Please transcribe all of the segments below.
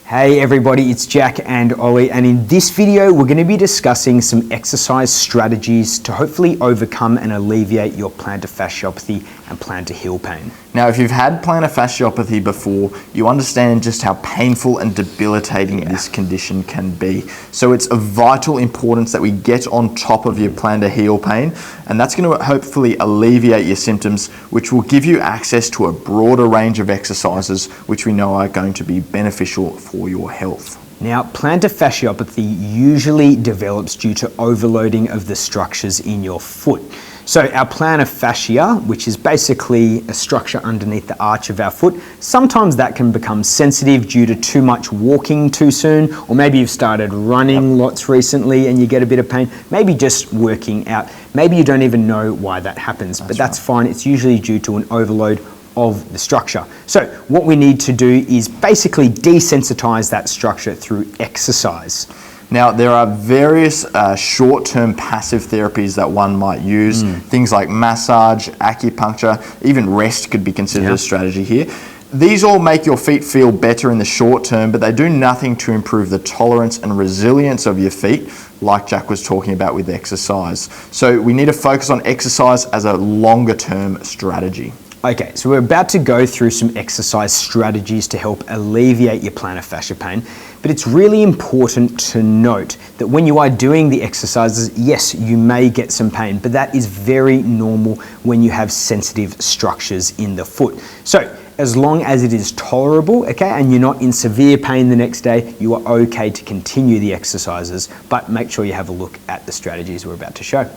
Hey everybody, it's Jack and Ollie, and in this video we're going to be discussing some exercise strategies to hopefully overcome and alleviate your plantar fasciopathy and plantar heel pain. Now, if you've had plantar fasciopathy before, you understand just how painful and debilitating this condition can be. So it's of vital importance that we get on top of your plantar heel pain, and that's going to hopefully alleviate your symptoms, which will give you access to a broader range of exercises, which we know are going to be beneficial for your health. Now, plantar fasciopathy usually develops due to overloading of the structures in your foot. So our plantar fascia, which is basically a structure underneath the arch of our foot, sometimes that can become sensitive due to too much walking too soon, or maybe you've started running lots recently and you get a bit of pain, maybe just working out. Maybe you don't even know why that happens, but that's fine. It's usually due to an overload of the structure. So what we need to do is basically desensitize that structure through exercise. Now, there are various short-term passive therapies that one might use. Things like massage, acupuncture, even rest could be considered a strategy here. These all make your feet feel better in the short term, but they do nothing to improve the tolerance and resilience of your feet, like Jack was talking about with exercise. So we need to focus on exercise as a longer-term strategy. Okay, so we're about to go through some exercise strategies to help alleviate your plantar fascia pain, but it's really important to note that when you are doing the exercises, yes, you may get some pain, but that is very normal when you have sensitive structures in the foot. So as long as it is tolerable, okay, and you're not in severe pain the next day, you are okay to continue the exercises, but make sure you have a look at the strategies we're about to show.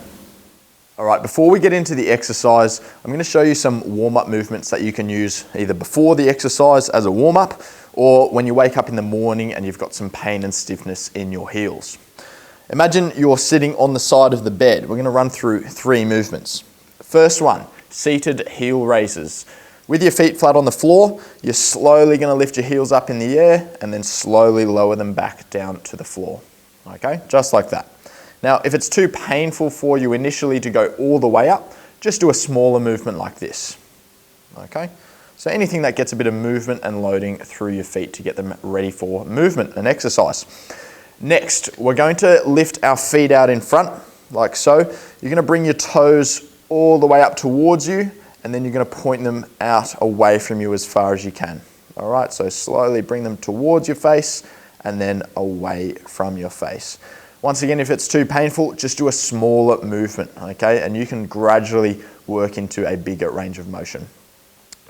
All right, before we get into the exercise, I'm going to show you some warm-up movements that you can use either before the exercise as a warm-up or when you wake up in the morning and you've got some pain and stiffness in your heels. Imagine you're sitting on the side of the bed. We're going to run through 3 movements. First one, seated heel raises. With your feet flat on the floor, you're slowly going to lift your heels up in the air and then slowly lower them back down to the floor. Okay, just like that. Now, if it's too painful for you initially to go all the way up, just do a smaller movement like this. Okay? So anything that gets a bit of movement and loading through your feet to get them ready for movement and exercise. Next, we're going to lift our feet out in front, like so. You're going to bring your toes all the way up towards you, and then you're going to point them out away from you as far as you can. All right, so slowly bring them towards your face and then away from your face. Once again, if it's too painful, just do a smaller movement, okay? And you can gradually work into a bigger range of motion.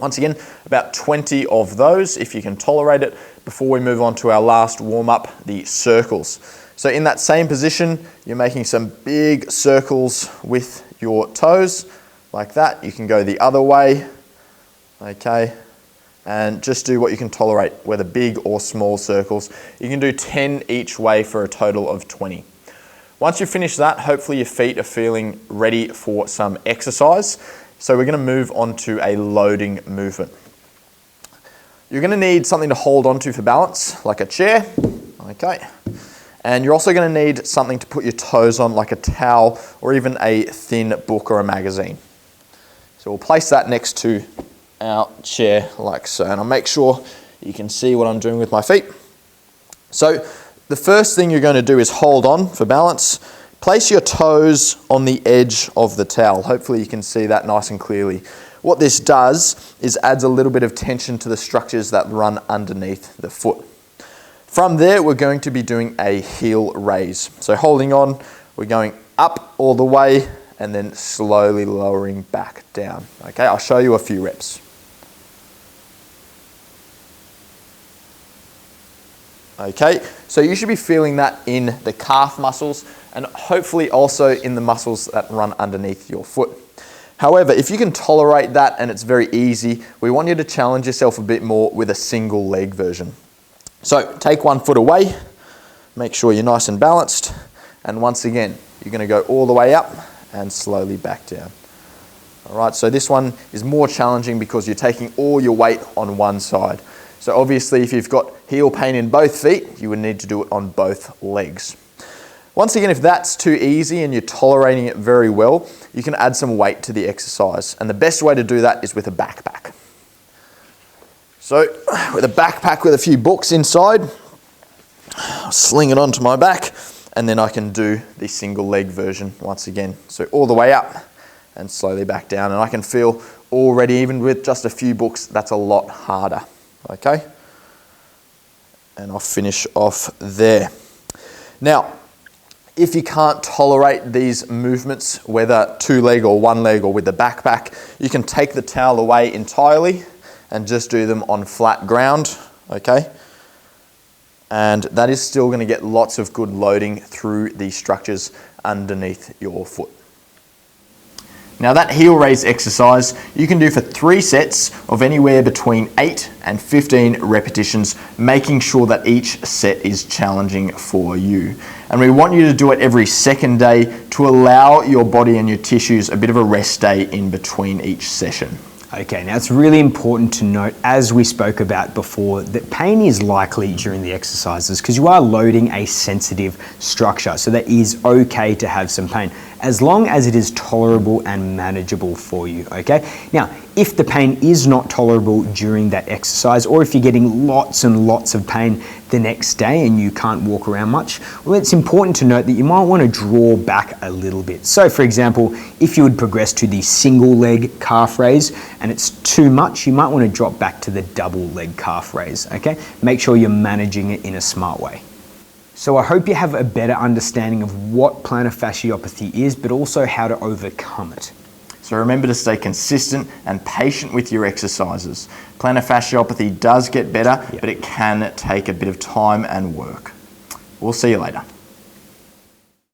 Once again, about 20 of those, if you can tolerate it, before we move on to our last warm-up, the circles. So in that same position, you're making some big circles with your toes, like that. You can go the other way, okay? And just do what you can tolerate, whether big or small circles. You can do 10 each way for a total of 20. Once you finish that, hopefully your feet are feeling ready for some exercise. So we're going to move on to a loading movement. You're going to need something to hold onto for balance, like a chair, okay? And you're also going to need something to put your toes on, like a towel or even a thin book or a magazine. So we'll place that next to our chair like so, and I'll make sure you can see what I'm doing with my feet. So the first thing you're going to do is hold on for balance. Place your toes on the edge of the towel. Hopefully you can see that nice and clearly. What this does is adds a little bit of tension to the structures that run underneath the foot. From there, we're going to be doing a heel raise. So holding on, we're going up all the way and then slowly lowering back down. Okay, I'll show you a few reps. Okay, so you should be feeling that in the calf muscles and hopefully also in the muscles that run underneath your foot. However, if you can tolerate that and it's very easy, we want you to challenge yourself a bit more with a single leg version. So take one foot away, make sure you're nice and balanced, and once again, you're going to go all the way up and slowly back down. All right, so this one is more challenging because you're taking all your weight on one side. So obviously, if you've got heel pain in both feet, you would need to do it on both legs. Once again, if that's too easy and you're tolerating it very well, you can add some weight to the exercise. And the best way to do that is with a backpack. So with a backpack with a few books inside, sling it onto my back, and then I can do the single leg version once again. So all the way up and slowly back down. And I can feel already, even with just a few books, that's a lot harder, okay? And I'll finish off there. Now, if you can't tolerate these movements, whether 2-leg or 1-leg or with the backpack, you can take the towel away entirely and just do them on flat ground, okay? And that is still going to get lots of good loading through these structures underneath your foot. Now that heel raise exercise you can do for 3 sets of anywhere between 8 and 15 repetitions, making sure that each set is challenging for you. And we want you to do it every second day to allow your body and your tissues a bit of a rest day in between each session. Okay, now it's really important to note, as we spoke about before, that pain is likely during the exercises because you are loading a sensitive structure. So that is okay to have some pain, as long as it is tolerable and manageable for you, okay? Now, if the pain is not tolerable during that exercise, or if you're getting lots and lots of pain the next day and you can't walk around much, well, it's important to note that you might want to draw back a little bit. So for example, if you would progress to the single leg calf raise and it's too much, you might want to drop back to the double leg calf raise, okay? Make sure you're managing it in a smart way. So I hope you have a better understanding of what plantar fasciopathy is, but also how to overcome it. So remember to stay consistent and patient with your exercises. Plantar fasciopathy does get better, but it can take a bit of time and work. We'll see you later.